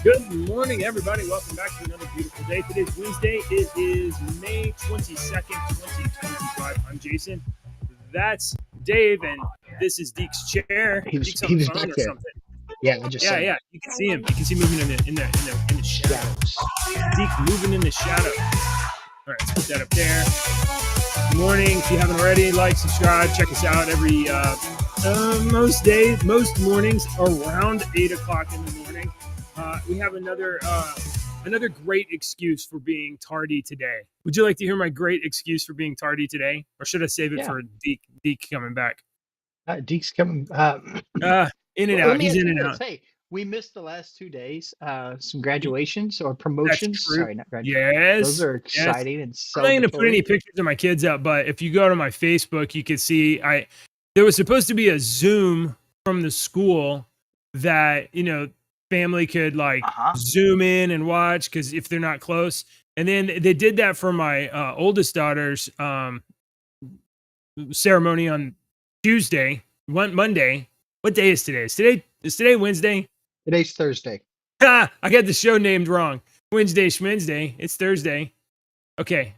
Good morning, everybody. Welcome back to another beautiful day. Today's Wednesday. It is May 22nd, 2025. I'm Jason. That's Dave, and this is Deke's chair. Deke's on He the was phone back or there. something. Yeah, I just saw Yeah. him. You can see him. You can see moving in the shadows. Deke moving in the shadows. All right, let's put that up there. Good morning. If you haven't already, like, subscribe, check us out every most mornings around 8 o'clock in the morning. We have another great excuse for being tardy today. Would you like to hear my great excuse for being tardy today, or should I save it for Deke coming back? Deke's coming. In and Let out. me He's ask in you and this. out. Hey, we missed the last 2 days. Some graduations or That's promotions. true. Sorry, not graduations. Yes. Those are exciting and I'm not going to put any celebratory. pictures of my kids up, but if you go to my Facebook, you can see there was supposed to be a Zoom from the school that, family could zoom in and watch because if they're not close. And then they did that for my oldest daughter's ceremony on Monday. What day is today? Is today Wednesday? Today's Thursday. I got the show named wrong. Wednesday, Schmendnesday. It's Thursday. Okay.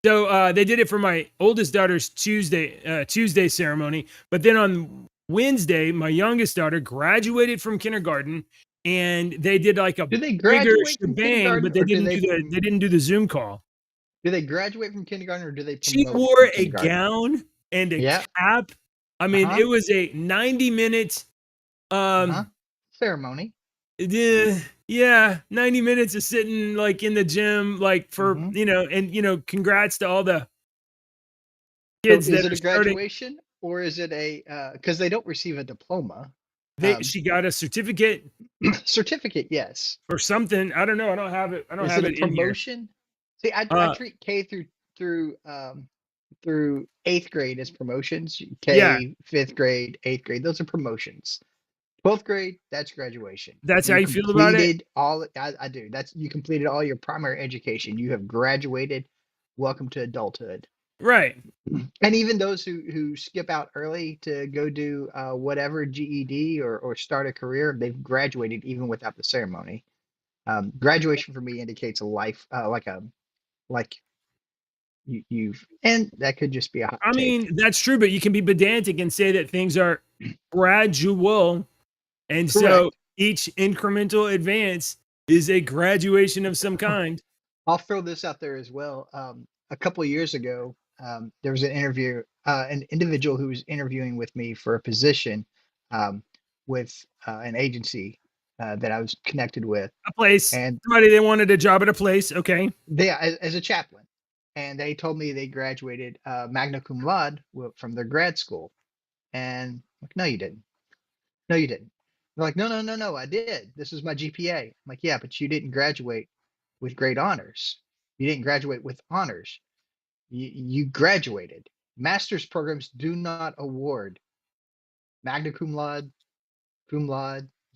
So they did it for my oldest daughter's Tuesday ceremony. But then on Wednesday, my youngest daughter graduated from kindergarten, and they did like a Do they bigger graduate from shebang, but kindergarten, or they didn't do the Zoom call. do they graduate from kindergarten, or do they She promote wore from a kindergarten? gown and a cap. I mean, it was a 90-minute ceremony. 90 minutes of sitting like in the gym, like for and congrats to all the kids. So is it a graduation, or is it a because they don't receive a diploma? She got a certificate. Certificate, yes. Or something. I don't know. I don't have it. I don't have it a promotion? See, I treat K through 8th grade as promotions. K, 5th grade, 8th grade. Those are promotions. 12th grade, that's graduation. That's how you feel about it? I do. You completed all your primary education. You have graduated. Welcome to adulthood. Right. And even those who skip out early to go do whatever GED or start a career, they've graduated even without the ceremony. Graduation for me indicates a life, you've, and that could just be a hot take. Mean, that's true, but you can be pedantic and say that things are gradual. And so each incremental advance is a graduation of some kind. I'll throw this out there as well. A couple of years ago, there was an individual who was interviewing with me for a position with an agency that I was connected with. A place. And somebody they wanted a job at a place. Okay. As a chaplain. And they told me they graduated magna cum laude from their grad school. And I'm like, no, you didn't. No, you didn't. They're like, no, I did. This is my GPA. I'm like, yeah, but you didn't graduate with great honors. You didn't graduate with honors. You graduated. Master's programs do not award magna cum laude,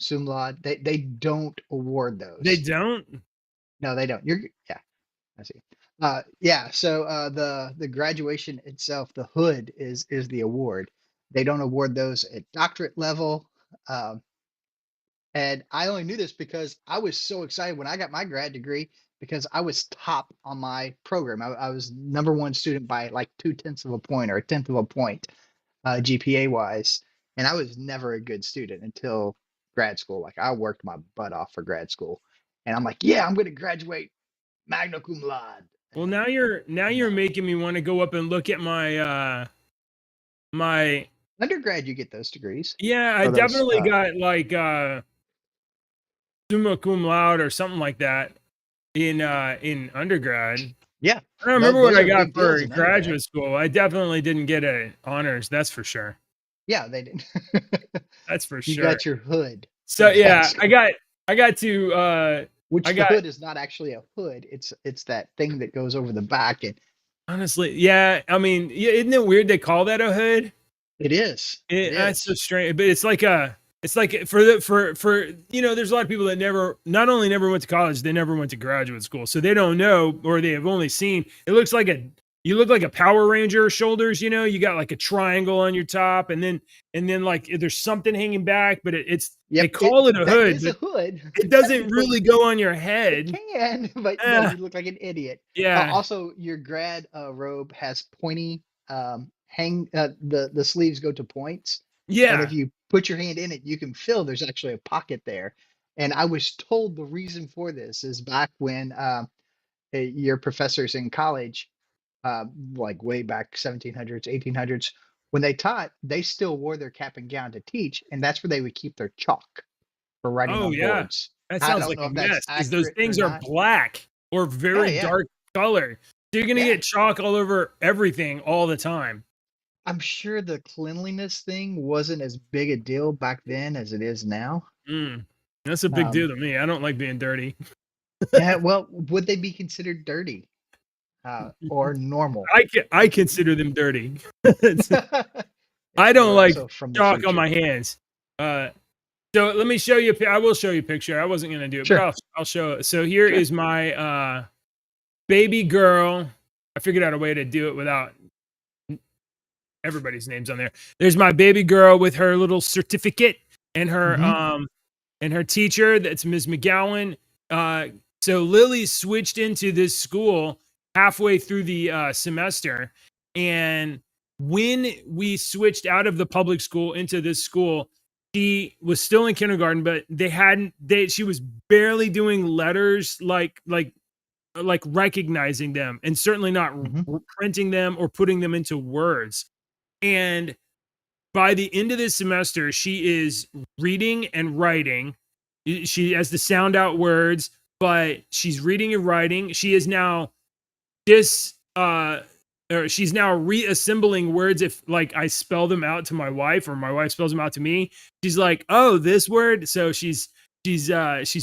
sum laude. They don't award those. They don't? No, they don't. I see. So the graduation itself, the hood is the award. They don't award those at doctorate level. And I only knew this because I was so excited when I got my grad degree because I was top on my program. I was number one student by like 0.2 of a point or 1/10 of a point, GPA wise. And I was never a good student until grad school. Like I worked my butt off for grad school, and I'm like, yeah, I'm going to graduate magna cum laude. Well, now you're making me want to go up and look at my my undergrad. You get those degrees. Yeah, I definitely got like summa cum laude or something like that in undergrad. Yeah, I don't remember what I got for graduate school. I definitely didn't get an honors. That's for sure. Yeah, they didn't. That's for sure. You got your hood. So yeah, I got to the hood is not actually a hood. It's that thing that goes over the back. And honestly, yeah, I mean, isn't it weird they call that a hood? It is. That's so strange, but it's like for there's a lot of people that not only never went to college, they never went to graduate school, so they don't know, or they have only seen. It looks like you look like a Power Ranger shoulders, you know, you got like a triangle on your top, and then like there's something hanging back, but it's they Yep, call it a that hood, is but a hood. it doesn't But really go on your it head. can, but no, Eh, you look like an idiot. yeah. Also, your grad robe has pointy hang. The sleeves go to points, and if Yeah. you put your hand in it, you can feel there's actually a pocket there. And I was told the reason for this is back when your professors in college, like way back 1700s, 1800s, when they taught, they still wore their cap and gown to teach, and that's where they would keep their chalk for writing Oh, on yeah. boards. That I sounds don't like know a if that's mess because those accurate or things are not. black or Yeah, very yeah, dark color. So you're gonna yeah. get chalk all over everything all the time. I'm sure the cleanliness thing wasn't as big a deal back then as it is now. Mm, that's a big deal Um, to me. I don't like being dirty. yeah, well, would they be considered dirty or normal? I consider them dirty. It's- Yeah, I don't we're like also from the chalk on my future. hands. Uh, so let me show you. I will show you a picture. I wasn't gonna do it, but Sure, I'll show it. So here sure. is my baby girl. I figured out a way to do it without everybody's names on there. There's my baby girl with her little certificate Hmm. and her teacher. That's Ms. McGowan. Uh, so Lily switched into this school halfway through the semester, and when we switched out of the public school into this school, she was still in kindergarten, but they hadn't. She was barely doing letters like recognizing them, and certainly not Hmm. printing them or putting them into words. And by the end of this semester, she is reading and writing. She has to sound out words, but she's reading and writing. She is now dis or she's now reassembling words if like I spell them out to my wife or my wife spells them out to me. She's like, "Oh, this word." So she's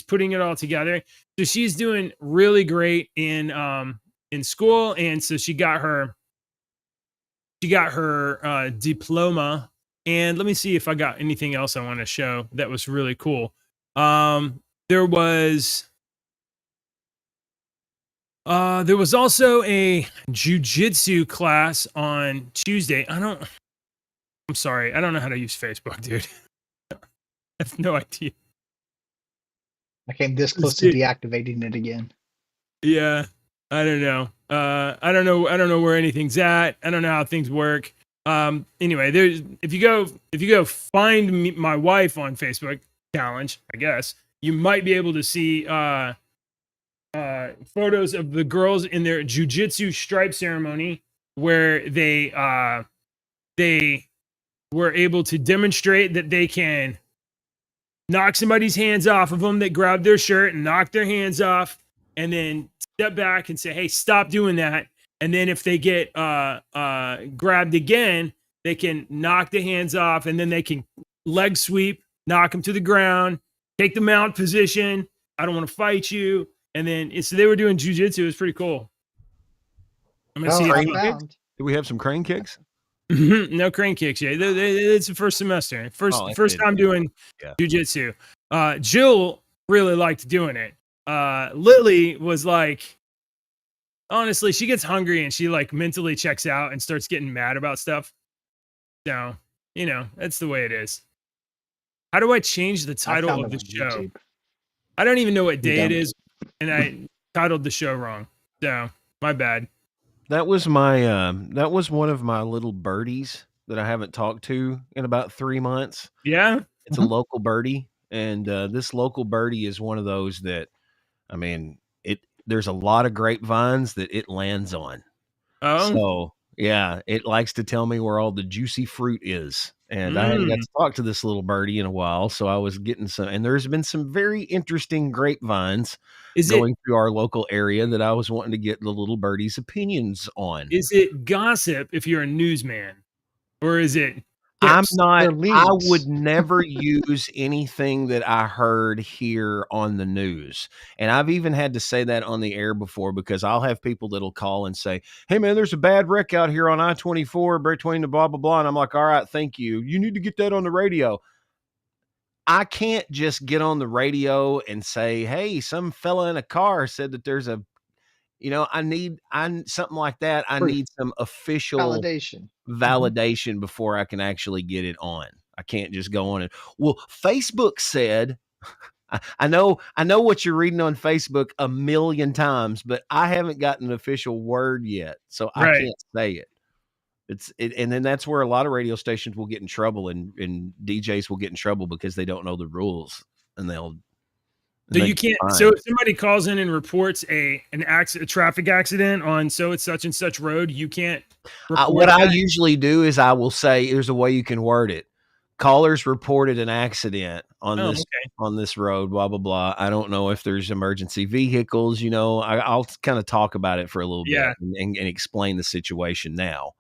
putting it all together. So she's doing really great in school, and so she got her diploma. And let me see if I got anything else I want to show that was really cool. There was there was also a jujitsu class on Tuesday. I'm sorry, I don't know how to use Facebook, dude. I have no idea. I came this Let's close to see. deactivating it again. Yeah, I don't know. I don't know where anything's at. I don't know how things work. Anyway, there's if you go find me, my wife on Facebook challenge, I guess you might be able to see photos of the girls in their jujitsu stripe ceremony where they were able to demonstrate that they can knock somebody's hands off of them that grabbed their shirt and knock their hands off, and then step back and say, "Hey, stop doing that." And then if they get grabbed again, they can knock the hands off, and then they can leg sweep, knock them to the ground, take the mount position. I don't want to fight you. And then so they were doing jujitsu. It was pretty cool. I'm gonna Well, see if I Crane I kicks? found. Do we have some crane kicks? no crane kicks yet. It's the first semester. Oh, that's First it. time doing Yeah. jujitsu. Jill really liked doing it. Lily was like, honestly, she gets hungry and she like mentally checks out and starts getting mad about stuff. So, you know, that's the way it is. How do I change the I title found of them the on show? YouTube. I don't even know what You day it don't. is, and I titled the show wrong. So, my bad. That was one of my little birdies that I haven't talked to in about 3 months. Yeah. It's a Mhm. local birdie, and this local birdie is one of those that, I mean, there's a lot of grapevines that it lands on. Oh. So, yeah, it likes to tell me where all the juicy fruit is, and I hadn't got Mm. to talk to this little birdie in a while, so I was getting some, and there's been some very interesting grapevines Is it going through our local area that I was wanting to get the little birdie's opinions on. is it gossip if you're a newsman, or is it I'm tips? not They're I would leads. never use anything that I heard here on the news, and I've even had to say that on the air before because I'll have people that'll call and say, "Hey, man, there's a bad wreck out here on I-24 between the blah, blah, blah," and I'm like, "All right, thank you. You need to get that on the radio." I can't just get on the radio and say, "Hey, some fella in a car said that there's a," I need something like that. I Proof. need some official Validation. validation before I can actually get it on. I can't just go on and well, Facebook said I know what you're reading on Facebook a million times, but I haven't gotten an official word yet, so I Right. can't say it. And then that's where a lot of radio stations will get in trouble, and DJs will get in trouble because they don't know the rules, and So they you get can't. So fined. if somebody calls in and reports a traffic accident on it's such and such road, you can't report What I that. usually do is I will say, "There's a way you can word it. Callers reported an accident on Oh, this okay. on this road, blah blah blah. I don't know if there's emergency vehicles. I'll kind of talk about it for a little Yeah, bit and explain the situation now.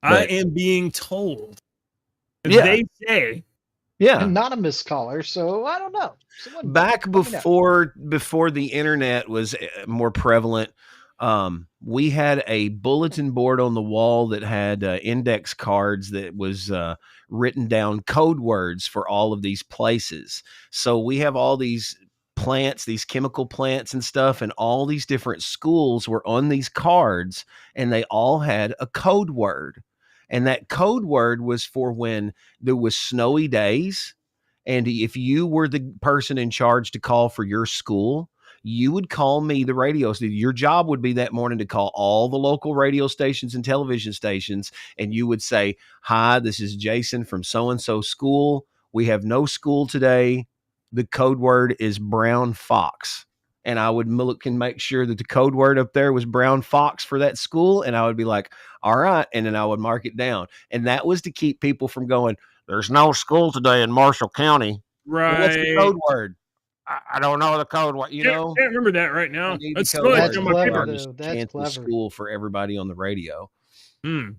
I But am being told. yeah, They say, yeah. Anonymous caller, so I don't know. Someone Back let me know. before the internet was more prevalent, we had a bulletin board on the wall that had index cards that was written down code words for all of these places. So we have all these plants, these chemical plants and stuff, and all these different schools were on these cards, and they all had a code word. And that code word was for when there was snowy days, and if you were the person in charge to call for your school, you would call me, the radio station. Your job would be that morning to call all the local radio stations and television stations. And you would say, "Hi, this is Jason from so and so school. We have no school today. The code word is brown fox." And I would look and make sure that the code word up there was brown fox for that school. And I would be like, "All right." And then I would mark it down. And that was to keep people from going, "There's no school today in Marshall County." Well, what's the right. code word? I don't know the code word. Can't remember that right I now. need the That's code smudged word That's on my before clever I paper. just though. That's cancel clever. school for everybody on the radio. Hmm.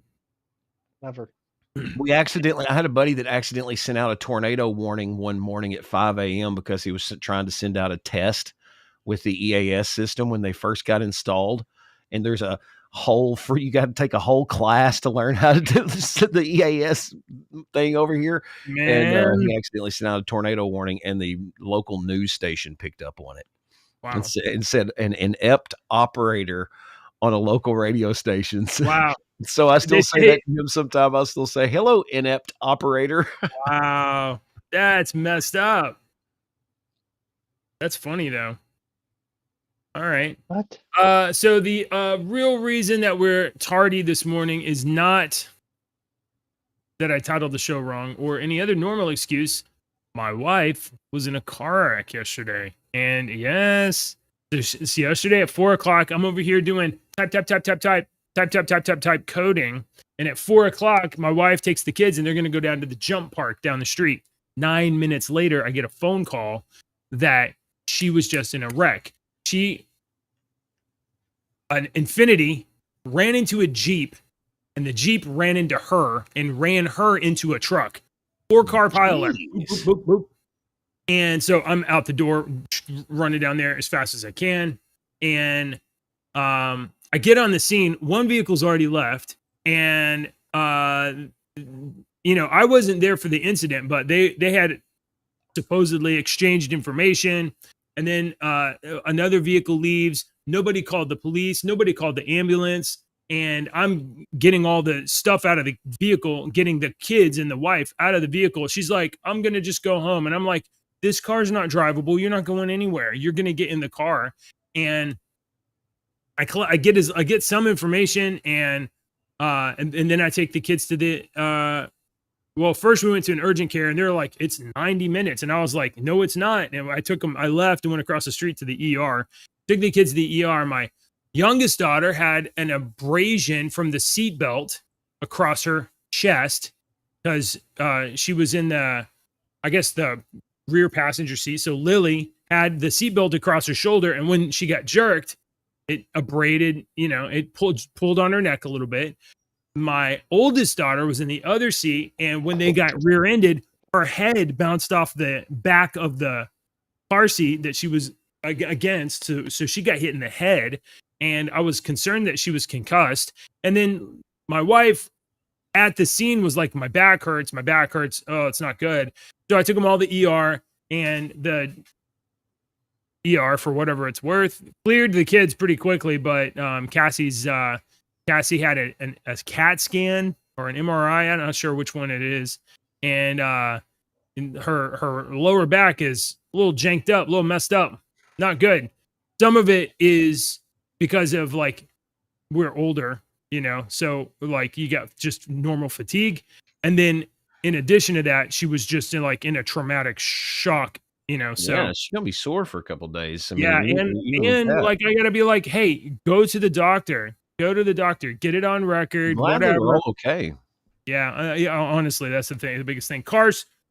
Clever. I had a buddy that accidentally sent out a tornado warning one morning at 5 a.m. because he was trying to send out a test with the EAS system when they first got installed. And there's a you got to take a whole class to learn how to do the EAS thing over here. And Man, he accidentally sent out a tornado warning, and the local news station picked up on it wow, and said an inept operator on a local radio station. wow. So I Did they still say say, that to him sometime. I'll still say, "Hello, inept operator." wow, that's messed up. That's funny though. All right. What? So the real reason that we're tardy this morning is not that I titled the show wrong or any other normal excuse. My wife was in a car wreck yesterday, and yes, this yesterday at 4 o'clock, I'm over here doing type coding, and at 4 o'clock, my wife takes the kids, and they're going to go down to the jump park down the street. 9 minutes later, I get a phone call that she was just in a wreck. An Infinity ran into a Jeep, and the Jeep ran into her and ran her into a truck. 4-car pileup. Boop, Jeez. boop, boop, boop. And so I'm out the door, running down there as fast as I can. And I get on the scene. One vehicle's already left. And, I wasn't there for the incident, but they had supposedly exchanged information. And then another vehicle leaves. Nobody called the police. Nobody called the ambulance. And I'm getting all the stuff out of the vehicle, getting the kids and the wife out of the vehicle. She's like, "I'm going to just go home." And I'm like, "This car's not drivable. You're not going anywhere. You're going to get in the car." And I get some information, and then I take the kids to the well, first we went to an urgent care, and they're like, "It's 90 minutes." And I was like, "No, it's not." And I left and went across the street to the ER. Took the kids to the ER. My youngest daughter had an abrasion from the seatbelt across her chest because she was in the rear passenger seat. So Lily had the seatbelt across her shoulder, and when she got jerked, it abraded, it pulled on her neck a little bit. My oldest daughter was in the other seat, and when they got rear-ended, her head bounced off the back of the car seat that she was against. So she got hit in the head, and I was concerned that she was concussed. And then my wife at the scene was like, my back hurts. Oh, it's not good. So I took them all to the ER, and ER for whatever it's worth. Cleared the kids pretty quickly, but Cassie had a CAT scan or an MRI. I'm not sure which one it is, and her lower back is a little janked up, a little messed up, not good. Some of it is because of like we're older, so like you got just normal fatigue, and then in addition to that, she was just in a traumatic shock, so Yeah, she's gonna be sore for a couple days. I yeah, mean, even with and that, like I gotta be like, hey, go to the doctor, get it on I'm record, glad they were whatever. all okay. Yeah, honestly, that's the thing, the biggest thing.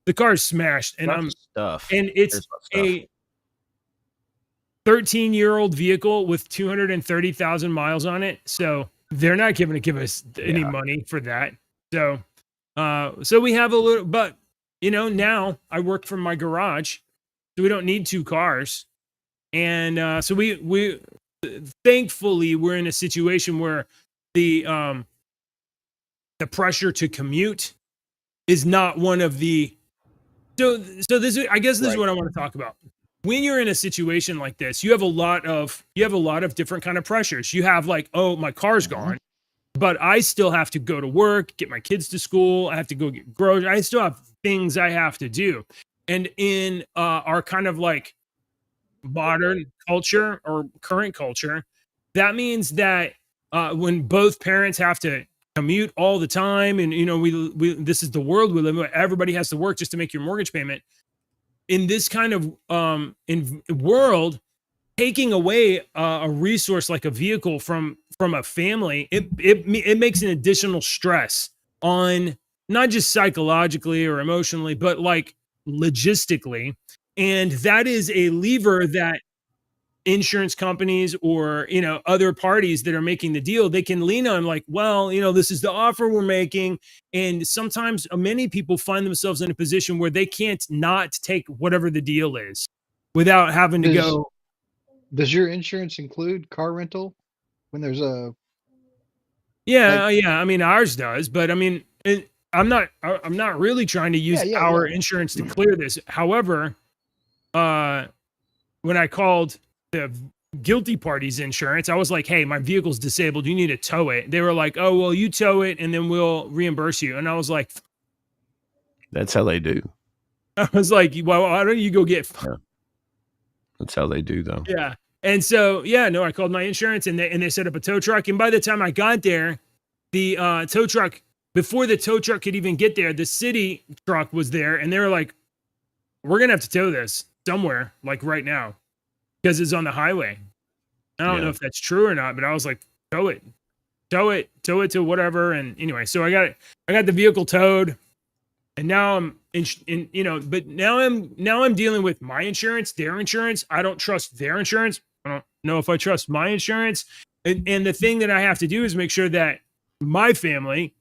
The car's smashed, and Not the stuff. it's Here's my stuff. a 13-year-old vehicle with 230,000 miles on it, so they're not going to give us any Yeah. money for that. So, so we have a little, but now I work from my garage, so we don't need two cars, and so we thankfully we're in a situation where the pressure to commute is not one of the so this is, I guess this is Right. what I want to talk about. When you're in a situation like this, you have a lot of different kind of pressures. You have like, oh, my car's gone, but I still have to go to work, get my kids to school. I have to go get groceries. I still have things I have to do. And in our kind of like modern culture or current culture, that means that when both parents have to commute all the time, and we this is the world we live in. Everybody has to work just to make your mortgage payment. In this kind of world, taking away a resource like a vehicle from a family, it makes an additional stress on not just psychologically or emotionally, but like logistically. And that is a lever that insurance companies or other parties that are making the deal, they can lean on, like, well, this is the offer we're making. And sometimes many people find themselves in a position where they can't not take whatever the deal is without having to Does go. does your insurance include car rental when there's a like? Yeah, I mean ours does, but I mean I'm not really trying to Yeah, use yeah, our yeah. insurance to clear this. However, when I called the guilty party's insurance, I was like, hey, my vehicle's disabled, you need to tow it. They were like, oh, well, you tow it and then we'll reimburse you. And I was like, That's how they do. well, why don't you go get Yeah. That's how they do, though. yeah. And so no, I called my insurance and they set up a tow truck. And by the time I got there, the tow truck, before the tow truck could even get there, the city truck was there, and they were like, we're gonna have to tow this somewhere, like right now, because it's on the highway. I don't know Yeah. if that's true or not, but I was like, tow it to whatever. And anyway, so I got the vehicle towed, and now I'm but now I'm dealing with my insurance, their insurance. I don't trust their insurance. I don't know if I trust my insurance. And the thing that I have to do is make sure that my family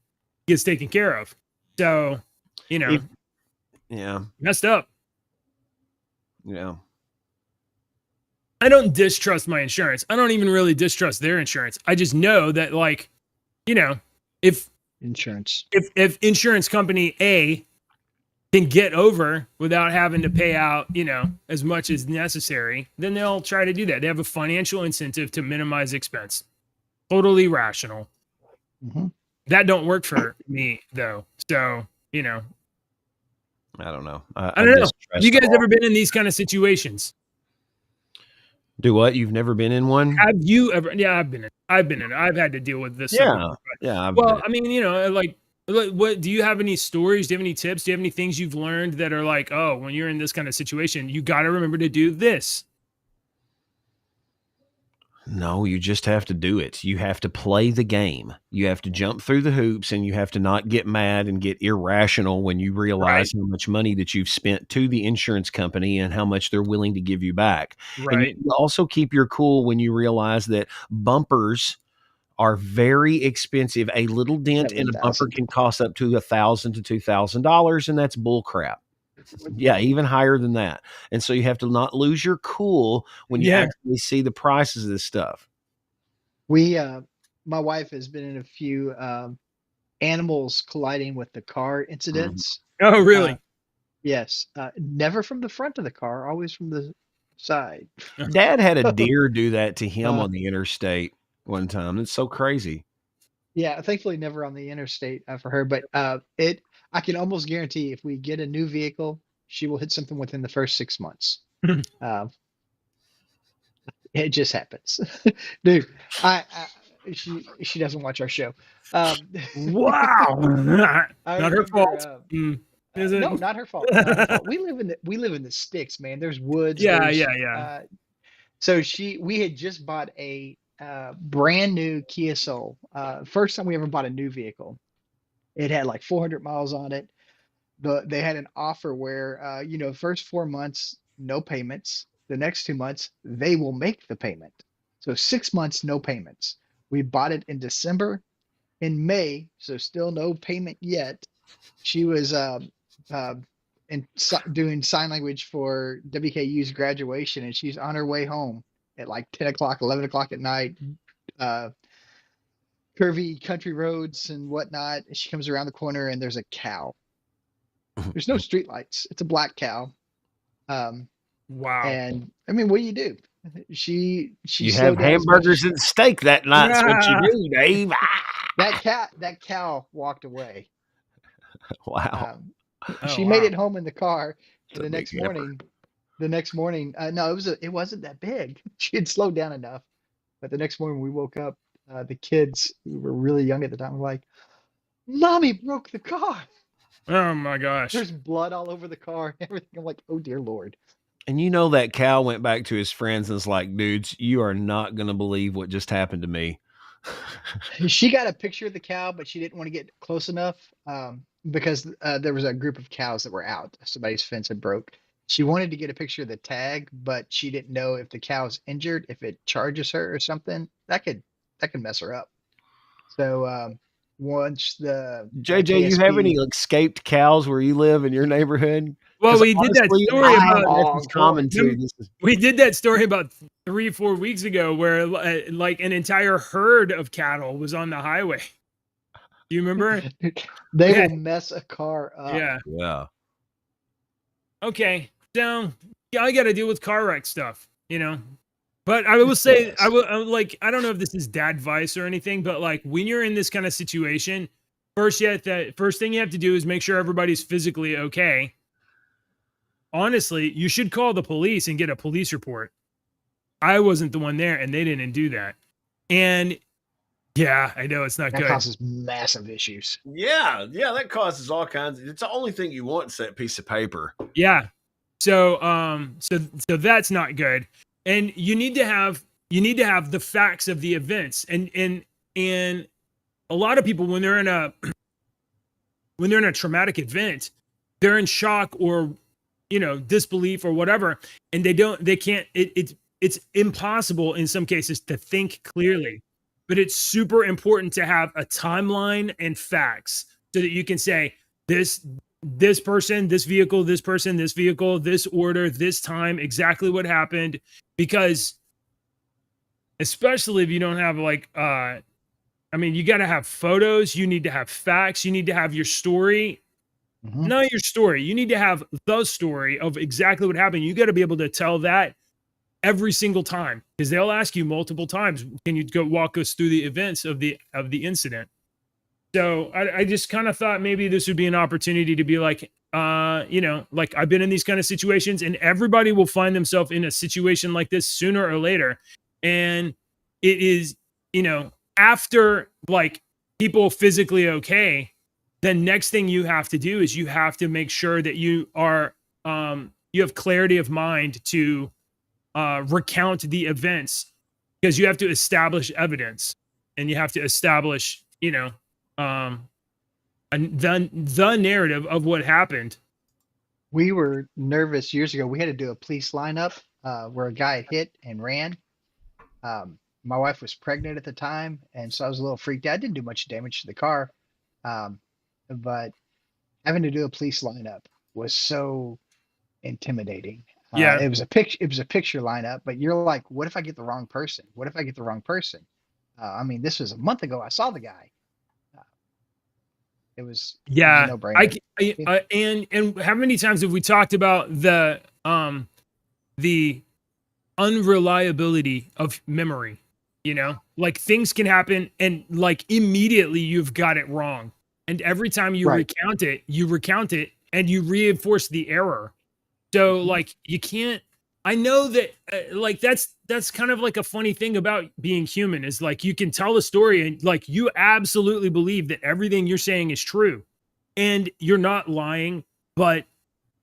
gets taken care of. So, If- Yeah. messed up. Yeah. I don't distrust my insurance. I don't even really distrust their insurance. I just know that, like, if Insurance. if insurance company A can get over without having to pay out, as much as necessary, then they'll try to do that. They have a financial incentive to minimize expense. Totally rational. Mhm. That don't work for me though. So, I don't know. I don't know. distrust Have you guys all- ever been in these kind of situations? Do what? You've never been in one? Have you ever? Yeah, I've been in it. I've had to deal with this. Yeah. Yeah. Well, I mean, like, what do you have any stories? Do you have any tips? Do you have any things you've learned that are like, oh, when you're in this kind of situation, you got to remember to do this? No, you just have to do it. You have to play the game. You have to jump through the hoops, and you have to not get mad and get irrational when you realize how much money that you've spent to the insurance company and how much they're willing to give you back. And Right. you also keep your cool when you realize that bumpers are very expensive. A little dent in a bumper 7,000. can cost up to $1,000 to $2,000, and that's bull crap. Yeah, even higher than that. And so you have to not lose your cool when you Yeah. actually see the prices of this stuff. We, my wife has been in a few animals colliding with the car incidents. Oh, really? Yes, never from the front of the car, always from the side. Dad had a deer do that to him Uh, on the interstate one time. It's so crazy. Yeah, thankfully never on the interstate for her, but I can almost guarantee if we get a new vehicle, she will hit something within the first 6 months. Um, it just happens, dude. She doesn't watch our show. Um, Wow. I Not her remember. fault. Is No, it? not her fault. Not her fault. We live in the sticks, man. There's woods. Yeah, There's yeah. So we had just bought a brand new Kia Soul. First time we ever bought a new vehicle. It had like 400 miles on it. They had an offer where first 4 months no payments. The next 2 months they will make the payment. So 6 months no payments. We bought it in December. In May, so still no payment yet. She was uh, doing sign language for WKU's graduation, and she's on her way home at like 10 o'clock, 11 o'clock at night. Uh, Curvy country roads and whatnot. And she comes around the corner, and there's a cow. There's no streetlights. It's a black cow. Um, Wow. and I mean, what do you do? She You have slowed down as much as hamburgers and steak that night. That's what you do, Dave. that cow walked away. Wow. Oh, She made wow. it home in the car, It's and a the big next morning, no, it wasn't that big. She had slowed down enough. But the next morning we woke up, the kids who were really young at the time were like, "Mommy broke the car." Oh my gosh. There's blood all over the car and everything. I'm like, "Oh dear Lord." And you know that cow went back to his friends and was like, dudes, you are not going to believe what just happened to me. She got a picture of the cow, but she didn't want to get close enough because there was a group of cows that were out. Somebody's fence had broke. She wanted to get a picture of the tag, but she didn't know if the cow's injured, if it charges her or something. That could mess her up. So once the JJ, you have any KSP, escaped cows where you live in your neighborhood? Well, 'Cause we did that honestly, story I have about all common too. we did that story about 3-4 weeks ago where like an entire herd of cattle was on the highway. Do you remember? they Yeah. will mess a car up. Yeah. Yeah. Okay. So yeah, I got to deal with car wreck stuff, But I will say, Yes. I don't know if this is dad advice or anything, but like when you're in this kind of situation, first thing you have to do is make sure everybody's physically okay. Honestly, you should call the police and get a police report. I wasn't the one there, and they didn't do that. And yeah, I know it's not That good. causes massive issues. Yeah. Yeah. That causes all kinds. It's the only thing you want is that piece of paper. Yeah. So so that's not good. And you need to have the facts of the events. And a lot of people when they're in a traumatic event, they're in shock or disbelief or whatever, and it's impossible in some cases to think clearly. But it's super important to have a timeline and facts so that you can say this person, this vehicle, this person, this vehicle, this order, this time, exactly what happened. Because especially if you don't have you got to have photos, you need to have facts, you need to have your story. Mhm. Not your story. You need to have the story of exactly what happened. You got to be able to tell that every single time because they'll ask you multiple times. Can you go walk us through the events of the incident? So I just kind of thought maybe this would be an opportunity to be like, like I've been in these kind of situations, and everybody will find themselves in a situation like this sooner or later. And it is, after like people physically okay, the next thing you have to do is you have to make sure that you are you have clarity of mind to recount the events because you have to establish evidence and you have to establish the narrative of what happened. We were nervous years ago. We had to do a police lineup where a guy hit and ran. My wife was pregnant at the time, and so I was a little freaked out. I didn't do much damage to the car, but having to do a police lineup was so intimidating. Yeah. It was a picture. It was a picture lineup, but you're like, what if I get the wrong person? What if I get the wrong person? I mean, this was a month ago. I saw the guy. It was a no-brainer. And how many times have we talked about the unreliability of memory. You know, like things can happen and like immediately you've got it wrong. And every time you Right. recount it and you reinforce the error. So Mhm. like you can't. I know that like that's kind of like a funny thing about being human is like you can tell a story and like you absolutely believe that everything you're saying is true and you're not lying, but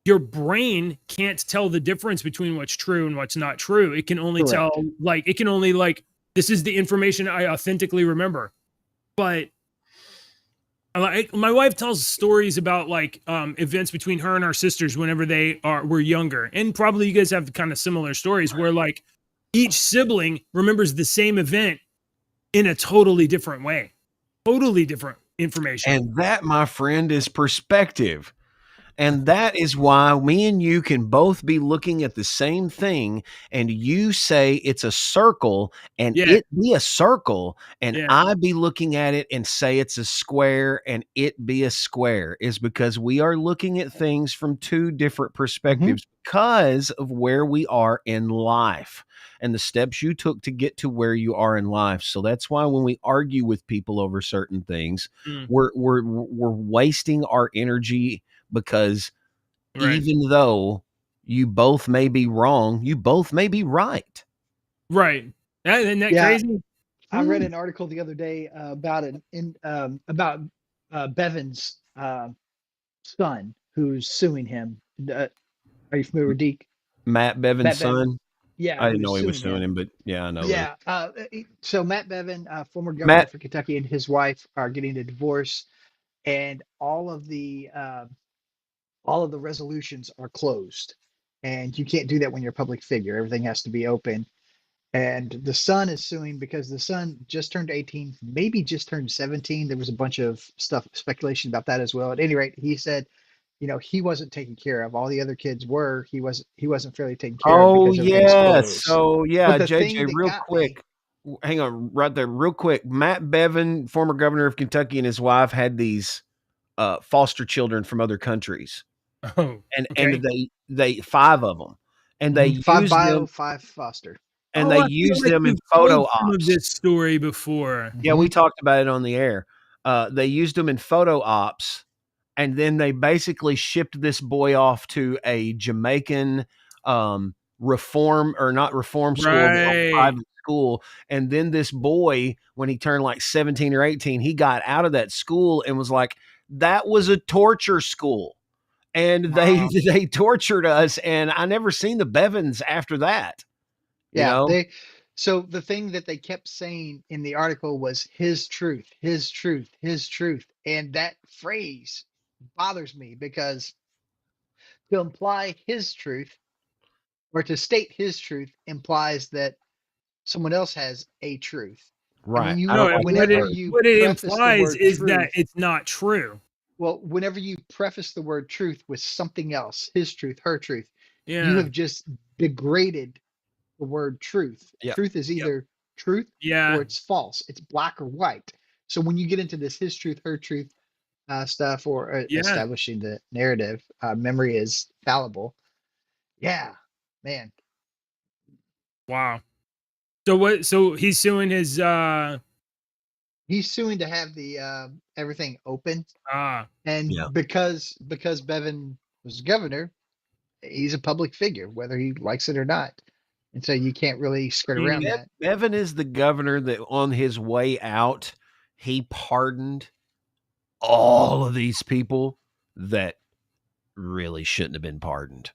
your brain can't tell the difference between what's true and what's not true. It can only tell Correct. like it can only like this is the information I authentically remember. But like my wife tells stories about like events between her and our sisters whenever they were younger, and probably you guys have kind of similar stories where like each sibling remembers the same event in a totally different way, totally different information. And that, my friend, is perspective. And that is why me and you can both be looking at the same thing, and you say it's a circle and Yeah, it be a circle, and yeah, I be looking at it and say it's a square and it be a square, is because we are looking at things from two different Hmm. perspectives because of where we are in life and the steps you took to get to where you are in life. So that's why when we argue with people over certain things, mm, we're wasting our energy, because right, even though you both may be wrong, you both may be right. right. Isn't that Yeah, crazy? I read an article the other day about Bevan's son who's suing him. Are you familiar with Deke? Matt Bevan's Matt Bevin. son. Yeah, I didn't who's know he was suing suing him. him, but yeah, I know that. Yeah. So Matt Bevin, former governor Matt, for Kentucky, and his wife are getting a divorce, and all of the resolutions are closed, and you can't do that when you're a public figure. Everything has to be open. And the son is suing because the son just turned 18, maybe just turned 17. There was a bunch of stuff, speculation about that as well. At any rate, he said, he wasn't taken care of. All the other kids were. He wasn't fairly taken care of oh because everything's yeah. closed. So But yeah, the thing JJ, that real got me, quick. Hang on right there, real quick. Matt Bevin, former governor of Kentucky, and his wife had these foster children from other countries. Oh, And okay. they five of them. And they five used them bio, five foster. and Oh, they I feel used like them in you've photo told some of ops. this story before. Yeah, we Mhm. talked about it on the air. They used them in photo ops, and then they basically shipped this boy off to a Jamaican reform, or not reform school, but like Right. private school. And then this boy, when he turned like 17 or 18, he got out of that school and was like, that was a torture school. And they Wow. they tortured us, and I never seen the Bevins after that, you Yeah, know? so the thing that they kept saying in the article was his truth, his truth, his truth. And that phrase bothers me because to imply his truth or to state his truth implies that someone else has a truth. And Right. I No, don't like that whenever word. you what it preface the implies word is that truth, it's not true. well, whenever you preface the word truth with something else, his truth, her truth, you Yeah. have just degraded the word truth. Yeah. Truth is Yep. either truth or Yeah. it's false. It's black or white. So when you get into this his truth, her truth stuff, or Yeah. establishing the narrative, memory is fallible. Yeah, man, Wow. So what so he's suing his he's suing to have the everything open, ah and Yeah. because Bevan was governor, he's a public figure, whether he likes it or not, and so you can't really skirt around meaning that. Evan is the governor that on his way out, he pardoned all of these people that really shouldn't have been pardoned,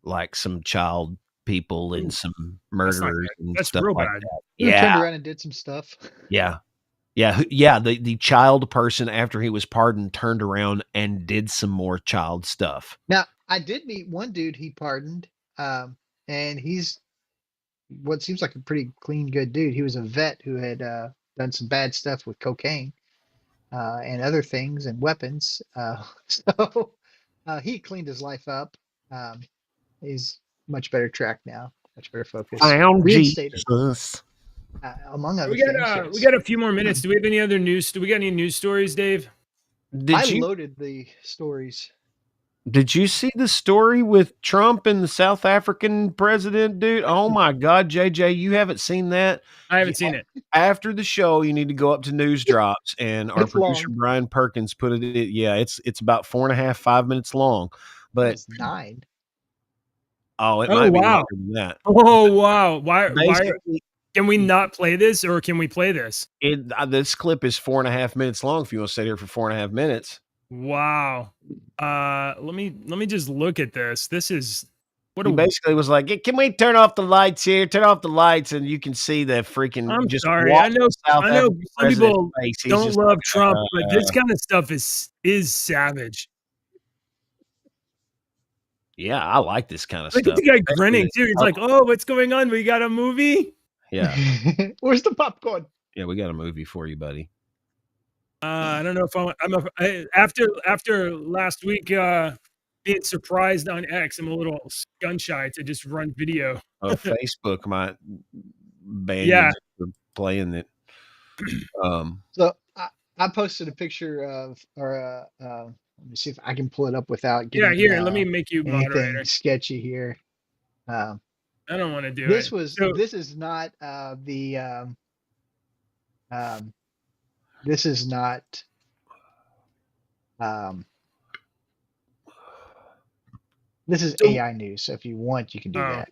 like some child people and ooh, some that's not murderers good. and That's stuff real like bad. that. Who Yeah, turned around and did some stuff. yeah, yeah, yeah. The child person, after he was pardoned, turned around and did some more child stuff. Now, I did meet one dude he pardoned, and he's what seems like a pretty clean, good dude. He was a vet who had done some bad stuff with cocaine and other things and weapons. So he cleaned his life up. Um, he's much better track now, much better focus. Found Reinstated, Jesus. among other We got things. we Yes, got a few more minutes. Do we have any other news? Do we got any news stories, Dave? I Did you loaded the stories. Did you see the story with Trump and the South African president, dude? Oh my God, JJ, you haven't seen that? I haven't seen it. After the show, you need to go up to News Drops, and our It's producer long. Brian Perkins put it. Yeah, it's about 4.5, 5 minutes long, but It's 9. it Oh, might be wow. longer than that. Oh wow! Why? Basically, Can we not play this, or can we play this? this clip is 4.5 minutes long. If you want to sit here for 4.5 minutes, Wow. Let me just look at this. This is what he a. basically was like, "Hey, can we turn off the lights here? Turn off the lights," and you can see the freaking I'm just sorry. walk the South I know African some president's people face. He's don't just love like, Trump, but this kind of stuff is savage. yeah, I like this kind of Look at stuff. the guy Especially grinning this- too. He's like, "Oh, what's going on? We got a movie." yeah, Where's the popcorn? yeah, we got a movie for you, buddy. I don't know if after last week being surprised on X, I'm a little gun shy to just run video. Facebook might ban you Yeah. just for playing it. So I posted a picture of, or let me see if I can pull it up without Yeah, getting here, let me make you anything moderator. sketchy here. I don't want to do This it. was So, this is not this is not this is So- AI news. So if you want, you can do Oh. that.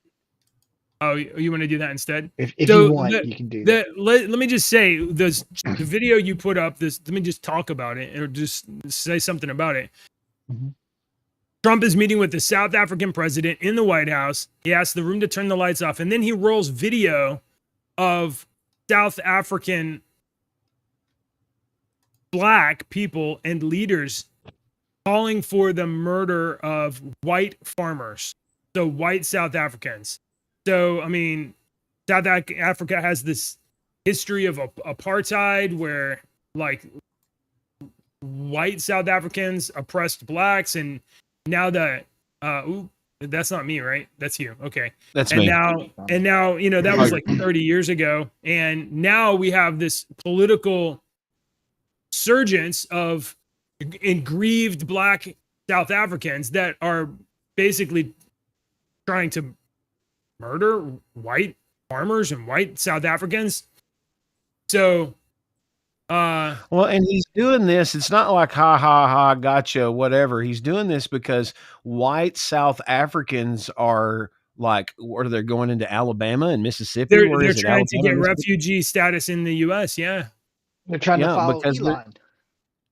oh, you want to do that instead? If So you want, you can do that. Let me just say the video you put up. Let me just talk about it, or just say something about it. Mhm. Trump is meeting with the South African president in the White House. He asks the room to turn the lights off, and then he rolls video of South African black people and leaders calling for the murder of white farmers, so white South Africans. So, I mean, South Africa has this history of apartheid where, like, white South Africans oppressed blacks, and now that, that's not me, right? That's you. Okay. That's And me. now, you know, that was like 30 years ago. And now we have this political surgence of aggrieved black South Africans that are basically trying to murder white farmers and white South Africans. So, Well, and he's doing this. It's not like ha ha ha, gotcha, whatever. He's doing this because white South Africans are like, what are they going into Alabama and Mississippi? they're Where is it? trying to get Alabama, refugee status in the U.S. Yeah. They're trying to Yeah, follow because Elon.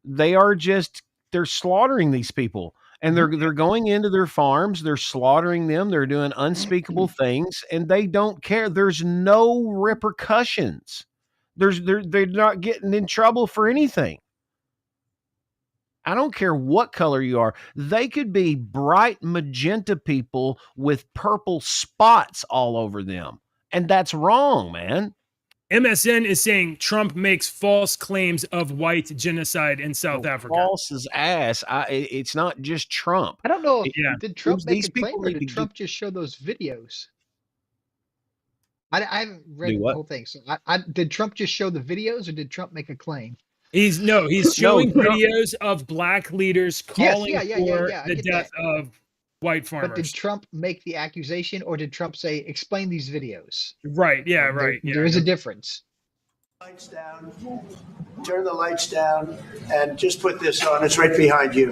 they are just they're slaughtering these people, and they're going into their farms, they're slaughtering them, they're doing unspeakable things, and they don't care. There's no repercussions. They're not getting in trouble for anything. I don't care what color you are. They could be bright magenta people with purple spots all over them. And that's wrong, man. MSN is saying Trump makes false claims of white genocide in South Africa. False as ass. It's not just Trump. I don't know if Yeah. did Trump make These a claim people or need to did Trump just show those videos? I haven't read Do the what? whole thing. So did Trump just show the videos or did Trump make a claim? He's showing Trump- videos of black leaders Yes, calling yeah, for I the get death that. of white But farmers. did Trump make the accusation or did Trump say, explain these videos? Right, yeah, right. There is a difference. Lights down. Turn the lights down and just put this on. It's right behind you.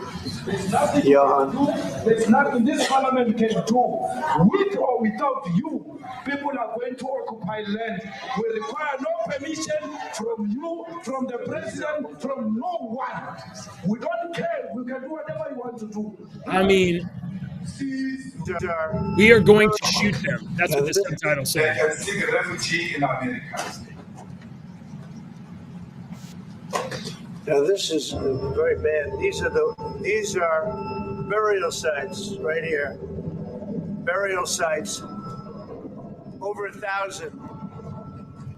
Johan. There's nothing this parliament can do. With or without you, people are going to occupy land. We require no permission from you, from the president, from no one. We don't care. We can do whatever you want to do. I mean, we are going to shoot them. That's what the subtitle They says. can seek a refugee in America. Now this is very bad. These are burial sites right here. Burial sites. Over 1,000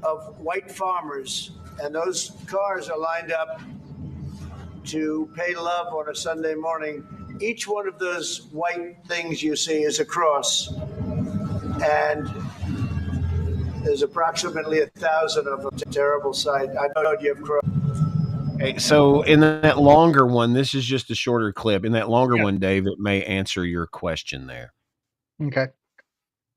of white farmers, and those cars are lined up to pay love on a Sunday morning. Each one of those white things you see is a cross, and there's approximately 1,000 of them. It's a terrible sight. I know you have cross. So in that longer one, this is just a shorter clip. In that longer Yeah. one, Dave, it may answer your question there. Okay.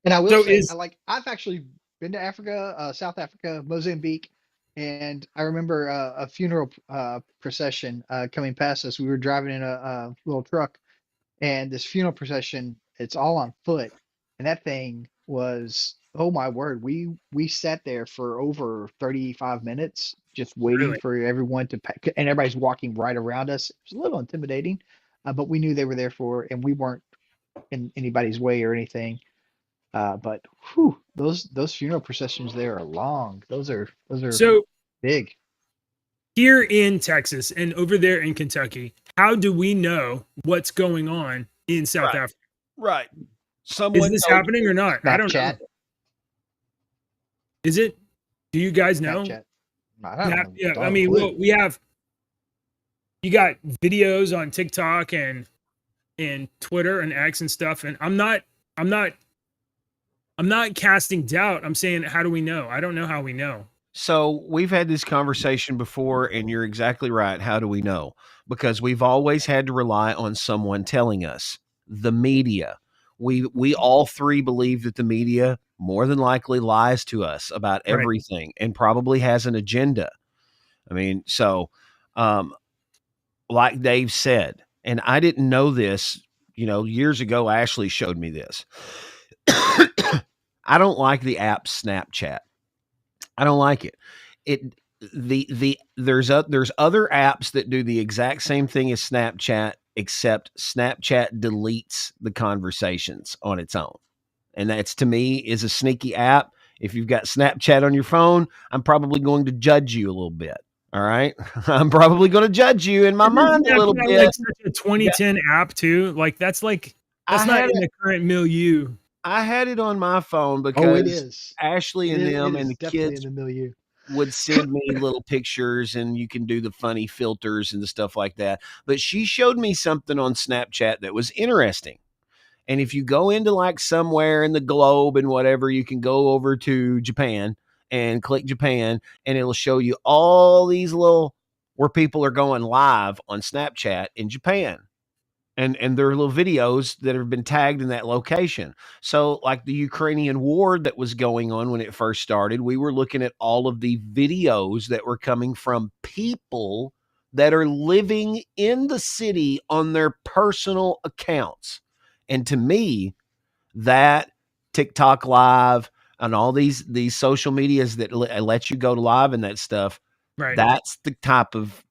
And I will So say, is I've actually been to Africa, South Africa, Mozambique, and I remember a funeral procession coming past us. We were driving in a little truck, and this funeral procession, it's all on foot, and that thing was, oh my word, we sat there for over 35 minutes just waiting really for everyone to pack, and everybody's walking right around us. It was a little intimidating, but we knew they were there for, and we weren't in anybody's way or anything. But whew, those funeral processions there are long. Those are so big. here in Texas and over there in Kentucky, how do we know what's going on in South Right. Africa? Right. Is Someone this told happening or not? I don't know. Snapchat, Is it? Do you guys know? Snapchat. I don't know. Yeah, Don't I have a mean, clue. well, you got videos on TikTok and Twitter and X and stuff, and I'm not casting doubt. I'm saying, how do we know? I don't know how we know. So we've had this conversation before, and you're exactly right. How do we know? Because we've always had to rely on someone telling us. The media. We all three believe that the media more than likely lies to us about Right. everything and probably has an agenda. I mean, so like Dave said, and I didn't know this, years ago, Ashley showed me this. I don't like the app Snapchat. I don't like it. There's other apps that do the exact same thing as Snapchat, except Snapchat deletes the conversations on its own. And that's, to me, is a sneaky app. If you've got Snapchat on your phone, I'm probably going to judge you a little bit. All right. I'm probably going to judge you in my mind a little bit. Like such a 2010 app too. Like that's not in the current milieu. I had it on my phone Oh, it because is. Ashley and them and the definitely kids in the milieu. would send me little pictures, and you can do the funny filters and the stuff like that. But she showed me something on Snapchat that was interesting. And if you go into like somewhere in the globe and whatever, you can go over to Japan and click Japan, and it'll show you all these little where people are going live on Snapchat in Japan. And there are little videos that have been tagged in that location. So like the Ukrainian war that was going on when it first started, we were looking at all of the videos that were coming from people that are living in the city on their personal accounts. And to me, that TikTok live and all these social medias that let you go live and that stuff, Right. that's the type of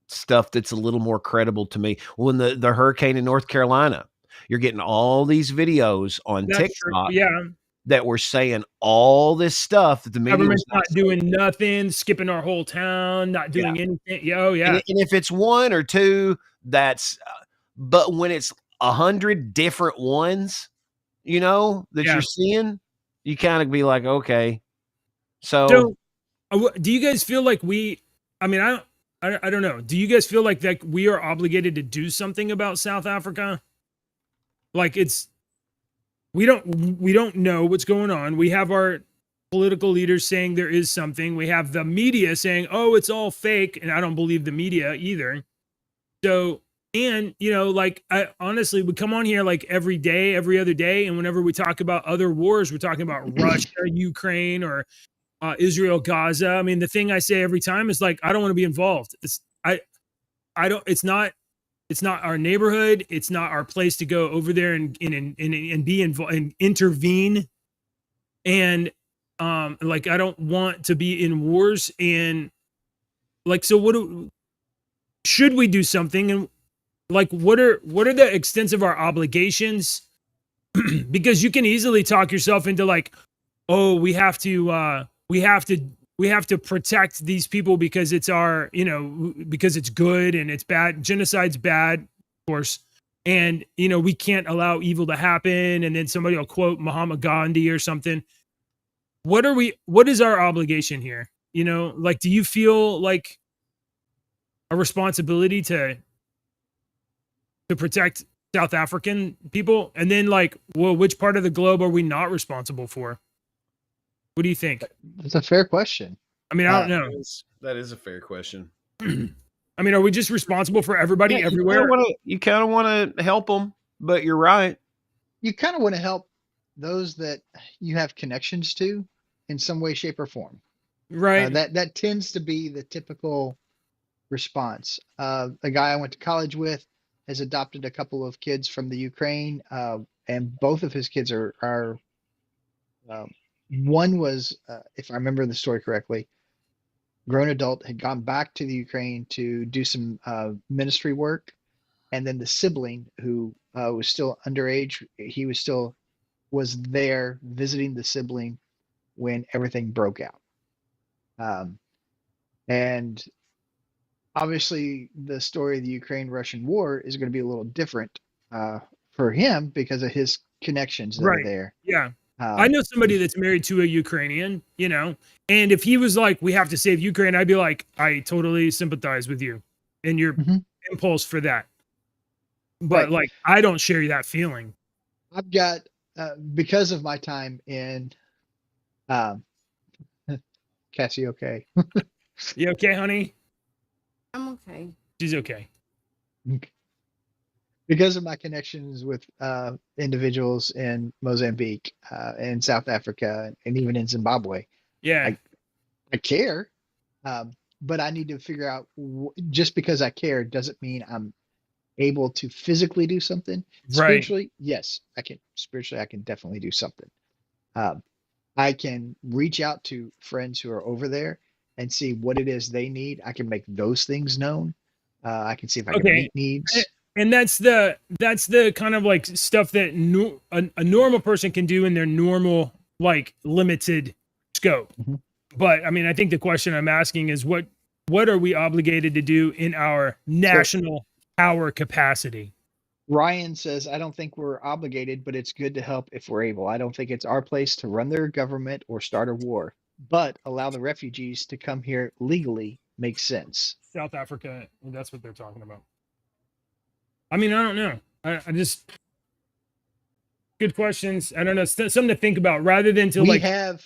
stuff that's a little more credible to me. When the hurricane in North Carolina, you're getting all these videos on That's TikTok true. Yeah. that were saying all this stuff that the media was Government's not doing nothing, skipping our whole town, not doing anything. Yeah, oh yeah. And if it's one or two, that's but when it's 100 different ones, that you're seeing, you kind of be like, okay. So do you guys feel like I mean, I don't know. Do you guys feel like that we are obligated to do something about South Africa? Like we don't know what's going on. We have our political leaders saying there is something. We have the media saying, "Oh, it's all fake," and I don't believe the media either. So, and like I honestly, we come on here like every day, every other day, and whenever we talk about other wars, we're talking about Russia, Ukraine, or Israel, Gaza. I mean, the thing I say every time is like, I don't want to be involved. I don't. It's not our neighborhood. It's not our place to go over there and be involved and intervene. And like I don't want to be in wars. And like, so should we do something? And like, what are the extents of our obligations? Because you can easily talk yourself into like, oh, we have to protect these people because it's our, because it's good and it's bad. Genocide's bad, of course. And, we can't allow evil to happen. And then somebody will quote Muhammad Gandhi or something. What is our obligation here? Like, do you feel like a responsibility to protect South African people? And then like, well, which part of the globe are we not responsible for? What do you think? That's a fair question. I mean, I don't know. that is a fair question. I mean, are we just responsible for everybody Yeah, everywhere? you kind of want to help them, but you're right. You kind of want to help those that you have connections to in some way, shape, or form. Right. That tends to be the typical response. A guy I went to college with has adopted a couple of kids from the Ukraine, and both of his kids are one was, if I remember the story correctly, grown adult, had gone back to the Ukraine to do some ministry work, and then the sibling who was still underage, he was there visiting the sibling when everything broke out. And obviously, the story of the Ukraine-Russian war is going to be a little different for him because of his connections that are Right. there. Yeah. I know somebody that's married to a Ukrainian, and if he was like, we have to save Ukraine, I'd be like, I totally sympathize with you and your impulse for that. But Right. like, I don't share that feeling. I've got, because of my time in Cassie, okay. You okay, honey? I'm okay. She's okay. Because of my connections with individuals in Mozambique and South Africa and even in Zimbabwe, Yeah. I care, but I need to figure out just because I care doesn't mean I'm able to physically do something. Right. Spiritually, yes, I can. Spiritually, I can definitely do something. I can reach out to friends who are over there and see what it is they need. I can make those things known. I can see if I can meet needs. And that's the kind of like stuff that a normal person can do in their normal, like, limited scope. Mhm. But I mean, I think the question I'm asking is what are we obligated to do in our national power capacity? Ryan says, I don't think we're obligated, but it's good to help if we're able. I don't think it's our place to run their government or start a war, but allow the refugees to come here legally makes sense. South Africa, that's what they're talking about. I mean, I don't know. I just, good questions. I don't know. Something to think about rather than to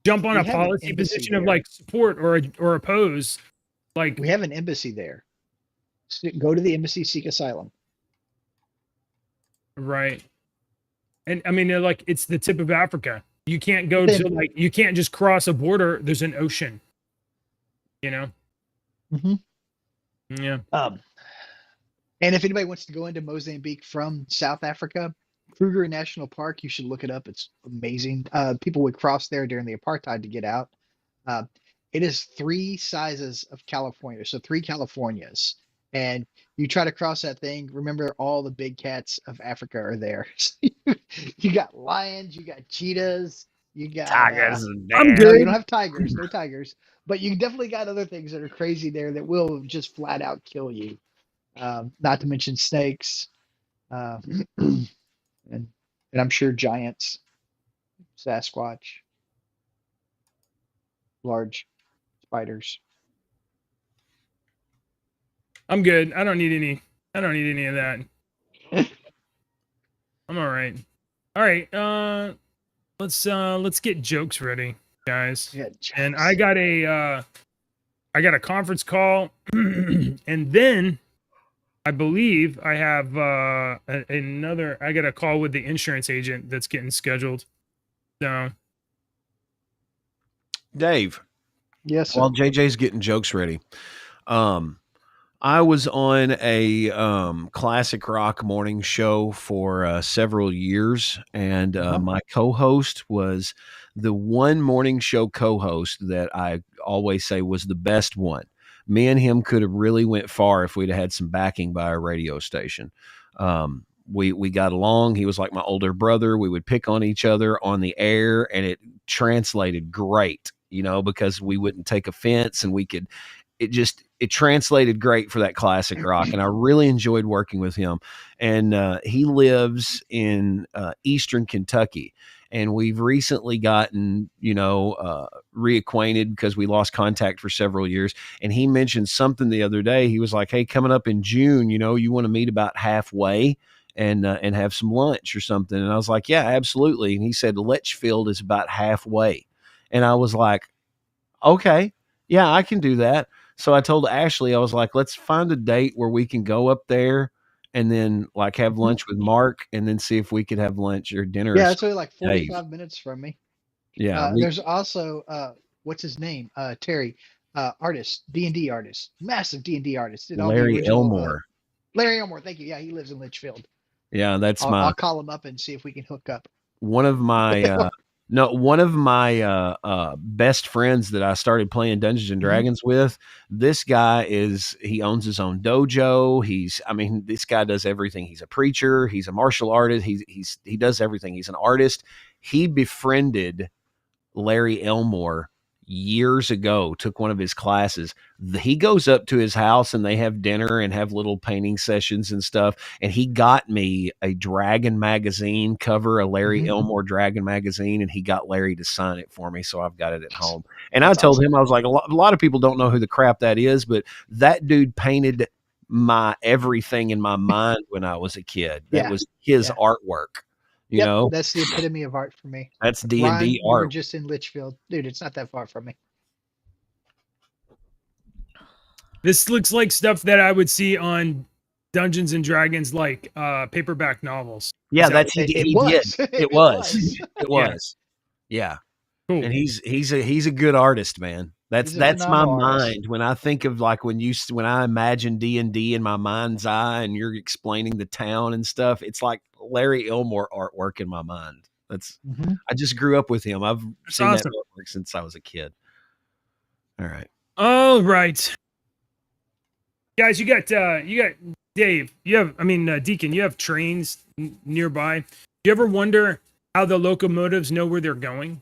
jump on a policy position of like support or oppose. Like, we have an embassy there. Go to the embassy, seek asylum. Right. And I mean, they're like, it's the tip of Africa. You can't go to like, you can't just cross a border. There's an ocean, Mm-hmm. Yeah. And if anybody wants to go into Mozambique from South Africa, Kruger National Park, you should look it up. It's amazing. People would cross there during the apartheid to get out. It is 3 sizes of California, so 3 Californias. And you try to cross that thing, remember all the big cats of Africa are there. You got lions, you got cheetahs, you got Tigers. I'm no, good. you don't have tigers, no tigers, but you definitely got other things that are crazy there that will just flat out kill you. Not to mention snakes, and I'm sure giants, Sasquatch, large spiders. I'm good. I don't need any of that. I'm all right. All right. Let's get jokes ready, guys. Yeah, And I got a conference call and then I believe I have another. I got a call with the insurance agent that's getting scheduled. So, Dave. Yes, sir. While JJ's getting jokes ready, I was on a classic rock morning show for several years, and my co-host was the one morning show co-host that I always say was the best one. Me and him could have really went far if we'd had some backing by a radio station. We got along. He was like my older brother. We would pick on each other on the air, and it translated great, because we wouldn't take offense, and it translated great for that classic rock. And I really enjoyed working with him. And he lives in Eastern Kentucky. And we've recently gotten, reacquainted because we lost contact for several years. And he mentioned something the other day. He was like, hey, coming up in June, you want to meet about halfway and have some lunch or something. And I was like, yeah, absolutely. And he said, Litchfield is about halfway. And I was like, okay, yeah, I can do that. So I told Ashley, I was like, let's find a date where we can go up there and then like have lunch with Mark and then see if we could have lunch or dinner. Yeah, or it's only like Dave. 45 minutes from me. Yeah. There's also what's his name? Terry, artist, D&D artist, massive D&D artist. Did all the Larry original, Elmore. Larry Elmore, thank you. Yeah, he lives in Litchfield. Yeah, that's I'll call him up and see if we can hook up. one of my best friends that I started playing Dungeons and Dragons with. This guy he owns his own dojo. This guy does everything. He's a preacher. He's a martial artist. He does everything. He's an artist. He befriended Larry Elmore years ago, took one of his classes. He goes up to his house and they have dinner and have little painting sessions and stuff. And he got me a Dragon magazine cover, a Larry Elmore Dragon magazine, and he got Larry to sign it for me. So I've got it at home. And I told him, I was like, a lot of people don't know who the crap that is, but that dude painted my everything in my mind when I was a kid. That was his artwork. You know, that's the epitome of art for me. That's D&D Ryan, art. we were just in Litchfield, dude. It's not that far from me. This looks like stuff that I would see on Dungeons and Dragons, like paperback novels. Yeah, So that's he did. It was. Yeah. Cool. And he's a good artist, man. That's my phenomenal artist. mind when I think of like when I imagine D&D in my mind's eye and you're explaining the town and stuff. It's like Larry Elmore artwork in my mind. I just grew up with him. I've seen that artwork since I was a kid. All right. All right. Guys, you got Dave. Deacon, you have trains nearby. Do you ever wonder how the locomotives know where they're going?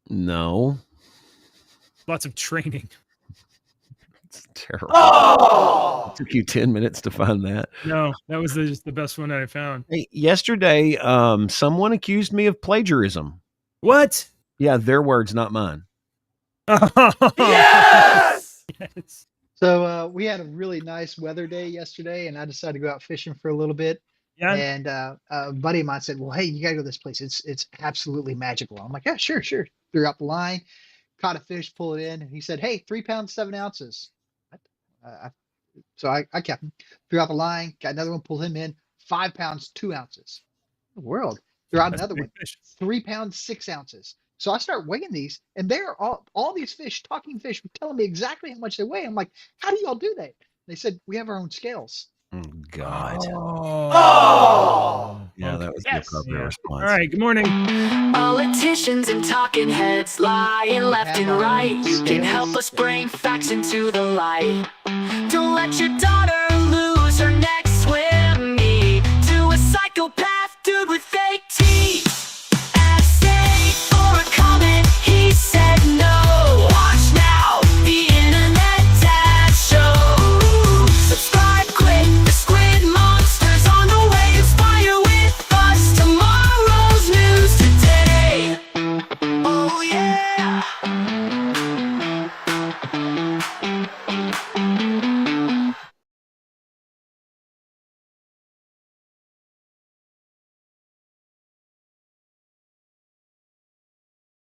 No. Lots of training. It's terrible. Oh! It took you 10 minutes to find that. No, that was just the best one I found. Hey, yesterday, someone accused me of plagiarism. What? Yeah, their words, not mine. Yes! Yes. So we had a really nice weather day yesterday, and I decided to go out fishing for a little bit. Yeah. And a buddy of mine said, "Well, hey, you gotta go to this place. It's absolutely magical." I'm like, "Yeah, sure." Threw out the line, caught a fish, pull it in, and he said, "Hey, 3 pounds 7 ounces." So I kept him. Threw out the line, got another one, pulled him in, 5 pounds 2 ounces. The world. Threw out another one, 3 pounds 6 ounces. So I start weighing these, and they're all these fish, talking fish, were telling me exactly how much they weigh. I'm like, "How do y'all do that?" They said, "We have our own scales." Oh, God. Yeah, that was the appropriate response. All right, good morning. Politicians and talking heads lying left and right. You can help us bring facts into the light. Don't let your dog